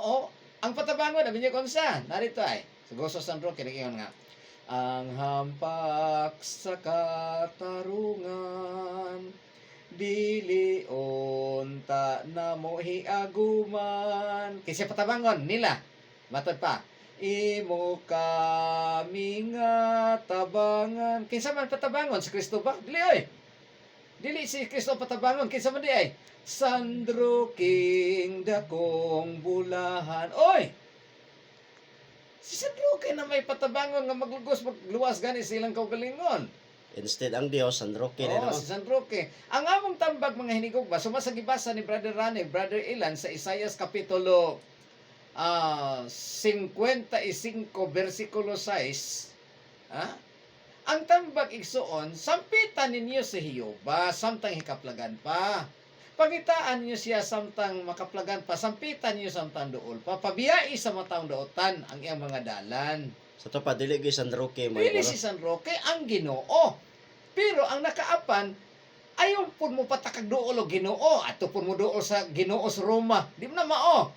Ginoo, ang patabangon abi niya kunsa. Narito ay sa Gozo San Roque kiningon nga ang hampak sa katarungan dili unta na mo hiaguman. Kinsa patabangon nila. Matod pa. Imo kami nga tabangan. Kinsa man patabangon si Kristo ba? Dili oy. Dili si Kristo patabangon. Kinsa man di ay? Sandro King dakong bulahan. Oy! Si Sandro King na may patabangon nga magluwas gani silang kaugalingon. Instead ang Dios, San Roque na Oo, naman. si San Roque. Ang among tambag mga hinigugma, sumasagibasa ni Brother Rane, Brother Ilan sa Isaias Kapitulo 55 versikulo 6. Ang tambag igsuon, sampitan ninyo si Hioba, samtang hikaplagan pa. Pangitaan niyo siya samtang makaplagan pa, sampitan niyo samtang dool pa, pabiyai sa matang dootan ang iyang mga dalan. Sa to pa, dili San Roque. Pili si San Roque ang Ginoo. Pero ang nakaapan, ayaw po mo patakag dool o Ginoo. Ato po mo dool sa Ginoo sa Roma. Di mo na mao.